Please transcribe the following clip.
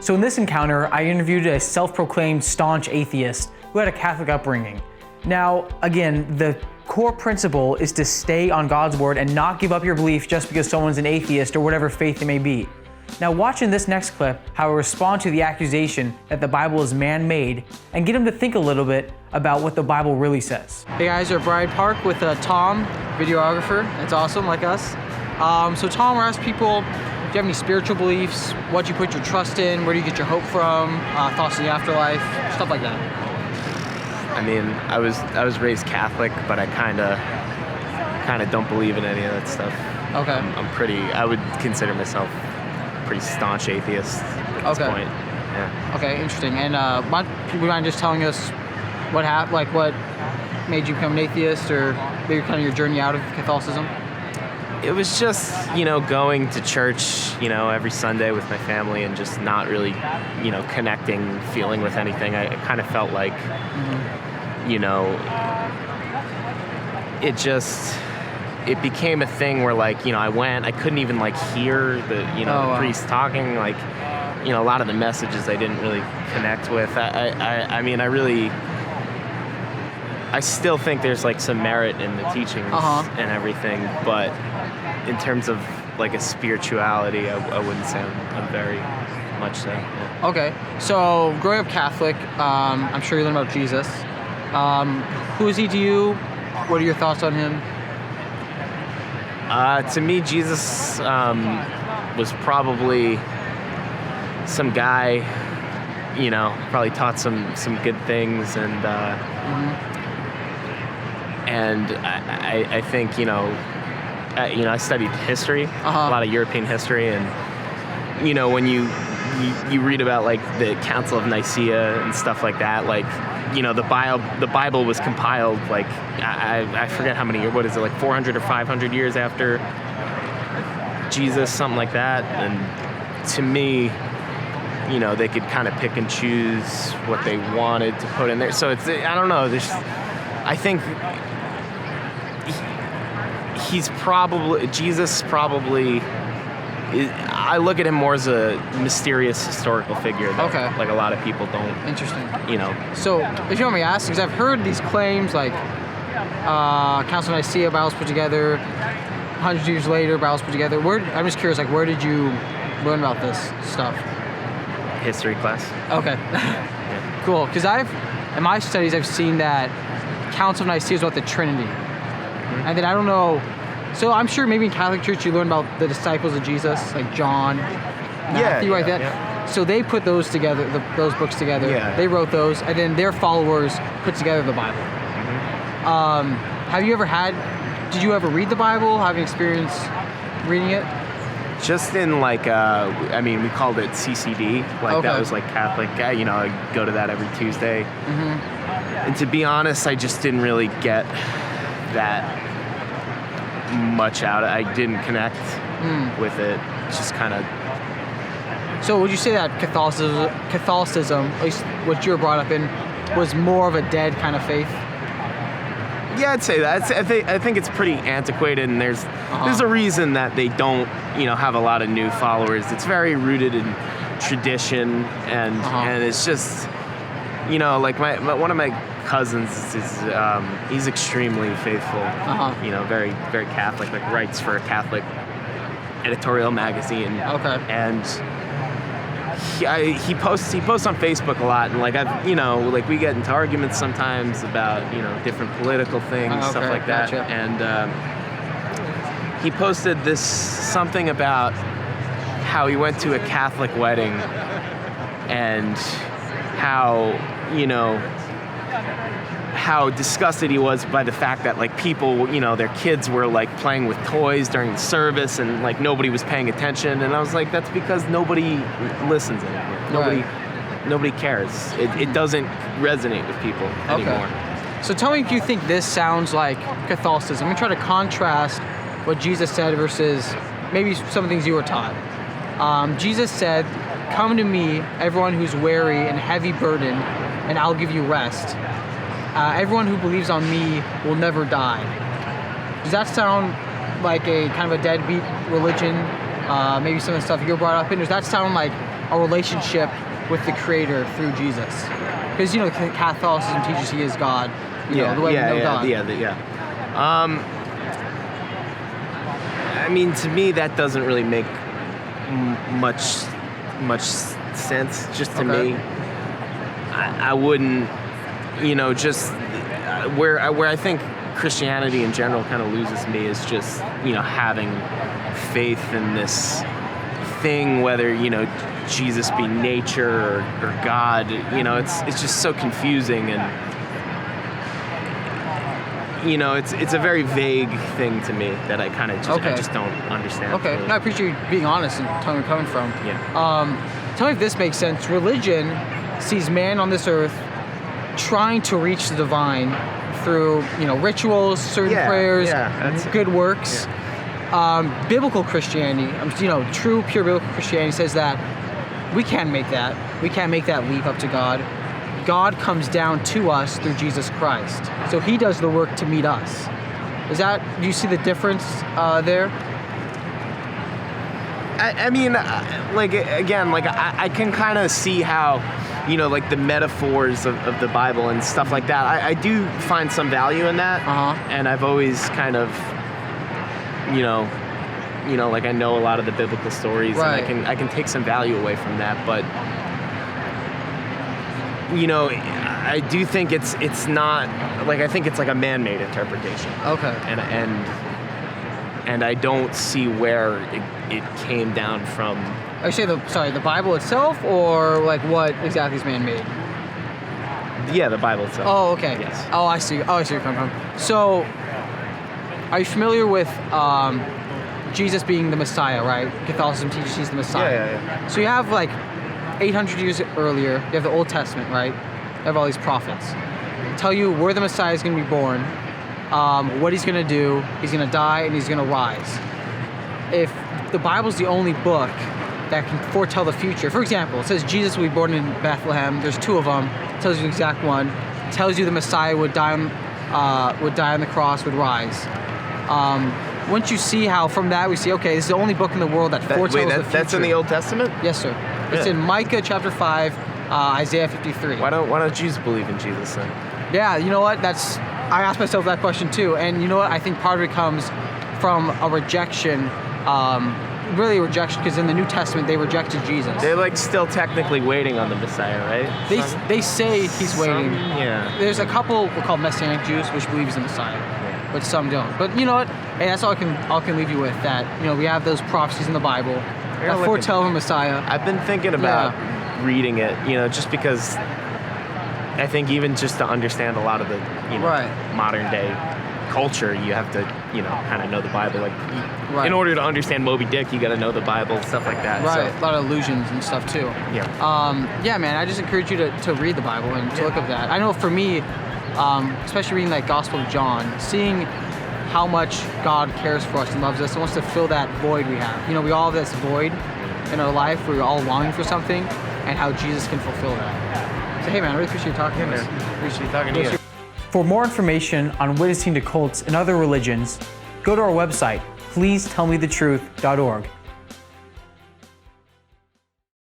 So in this encounter, I interviewed a self-proclaimed staunch atheist who had a Catholic upbringing. Now, again, the core principle is to stay on God's word and not give up your belief just because someone's an atheist or whatever faith they may be. Now watch in this next clip how I respond to the accusation that the Bible is man-made and get him to think a little bit about what the Bible really says. Hey guys, we're at Bride Park with Tom, videographer. That's awesome, like us. So Tom, we're asking people, do you have any spiritual beliefs? What do you put your trust in? Where do you get your hope from? Thoughts on the afterlife? Stuff like that. I mean, I was raised Catholic, but I kind of don't believe in any of that stuff. Okay. I would consider myself pretty staunch atheist at this point. Yeah. Okay, interesting. And would you mind just telling us what made you become an atheist, or maybe kind of your journey out of Catholicism? It was just, going to church, every Sunday with my family and just not really, connecting, feeling with anything. I kind of felt like, it became a thing where I couldn't even hear the priest talking, a lot of the messages I didn't really connect with. I still think there's some merit in the teachings and everything, but in terms of a spirituality, I wouldn't say I'm very much so. Yeah. Okay, so growing up Catholic, I'm sure you learned about Jesus. Who is he to you? What are your thoughts on him? To me, Jesus was probably some guy, probably taught some good things, and and I think I studied history, a lot of European history, and when you read about the Council of Nicaea and stuff like that, the Bible was compiled I forget how many years, 400 or 500 years after Jesus, something like that. And to me, they could kind of pick and choose what they wanted to put in there. So I don't know. I think Jesus probably. I look at him more as a mysterious historical figure that a lot of people don't. Interesting. So if you want me to ask, because I've heard these claims Council of Nicaea, Bible's put together, 100 years later, Bible's put together. I'm just curious, where did you learn about this stuff? History class. Okay. Yeah. Cool. Because in my studies, I've seen that Council of Nicaea is about the Trinity. And then I don't know. So I'm sure maybe in Catholic Church you learn about the disciples of Jesus, like John, Matthew, like that. Yeah. So they put those together, those books together. Yeah. They wrote those, and then their followers put together the Bible. Did you ever read the Bible? Have you experience reading it? Just in we called it CCD. That was Catholic. I go to that every Tuesday. And to be honest, I just didn't really get that much out. I didn't connect with it. Just kind of. So would you say that Catholicism, at least what you were brought up in, was more of a dead kind of faith? Yeah, I'd say that. I think it's pretty antiquated, and there's a reason that they don't have a lot of new followers. It's very rooted in tradition, and it's just one of my cousins is he's extremely faithful. Very very Catholic. Writes for a Catholic editorial magazine. And he posts on Facebook a lot, and we get into arguments sometimes about different political things, stuff like that. Gotcha. And he posted something about how he went to a Catholic wedding and how disgusted he was by the fact that people, their kids were playing with toys during the service, and nobody was paying attention. And I was like, that's because nobody listens anymore. Nobody cares. It doesn't resonate with people anymore. So tell me if you think this sounds like Catholicism. I'm gonna try to contrast what Jesus said versus maybe some of the things you were taught. Jesus said, "Come to me, everyone who's weary and heavy burdened, and I'll give you rest. Everyone who believes on me will never die." Does that sound like a kind of a deadbeat religion? Maybe some of the stuff you're brought up in? Does that sound like a relationship with the Creator through Jesus. Because, Catholicism teaches he is God, the way we know God. I mean, to me, that doesn't really make much sense. Just to me, I wouldn't, just where I think Christianity in general kind of loses me is just having faith in this thing, whether Jesus be nature or God. It's just so confusing, and it's a very vague thing to me that I kind of just I just don't understand. Okay, really. no, I appreciate you being honest and telling where you're coming from. Yeah. Tell me if this makes sense. Religion sees man on this earth trying to reach the divine through rituals, certain prayers, good works. Biblical Christianity, true pure biblical Christianity says that we can't make that. We can't make that leap up to God. God comes down to us through Jesus Christ. So he does the work to meet us. Do you see the difference there? I mean, I can kind of see how, the metaphors of the Bible and stuff like that. I do find some value in that. And I've always kind of, I know a lot of the biblical stories, right. and I can take some value away from that. But, I do think it's not, I think it's like a man-made interpretation. Okay. And I don't see where it came down from. Are you saying the Bible itself, or what exactly is man-made? Yeah, the Bible itself. Oh, okay. Yes. Oh, I see. Where you're coming from. So, are you familiar with Jesus being the Messiah, right? Catholicism teaches he's the Messiah. Yeah. So you have 800 years earlier, you have the Old Testament, right? You have all these prophets. Tell you where the Messiah is going to be born, what he's going to do, he's going to die, and he's going to rise. If the Bible's the only book that can foretell the future, for example, it says Jesus will be born in Bethlehem, there's 2 of them, it tells you the exact one, it tells you the Messiah would die on the cross, would rise. Once you see how from that we see, okay, this is the only book in the world that foretells the future. That's in the Old Testament? Yes, sir. Yeah. It's in Micah chapter 5, Isaiah 53. Why don't Jews believe in Jesus then? Yeah, you know what? I asked myself that question too, and you know what? I think part of it comes from a rejection, really a rejection, because in the New Testament they rejected Jesus. They're still technically waiting on the Messiah, right? They say he's waiting. Yeah. There's a couple we're called Messianic Jews which believe he's the Messiah, but some don't. But you know what? And that's all I can leave you with. That we have those prophecies in the Bible that foretell the Messiah. I've been thinking about reading it, just because I think even just to understand a lot of the modern day culture, you have to kind of know the Bible. In order to understand Moby Dick, you got to know the Bible, stuff like that. Right, So, a lot of allusions and stuff too. Yeah. Man, I just encourage you to read the Bible and to look at that. I know for me, especially reading Gospel of John, seeing how much God cares for us and loves us and wants to fill that void we have. We all have this void in our life where we're all longing for something, and how Jesus can fulfill that. So hey man, I really appreciate you talking to us. Appreciate talking to you. For more information on witnessing to cults and other religions, go to our website, pleasetellmethetruth.org.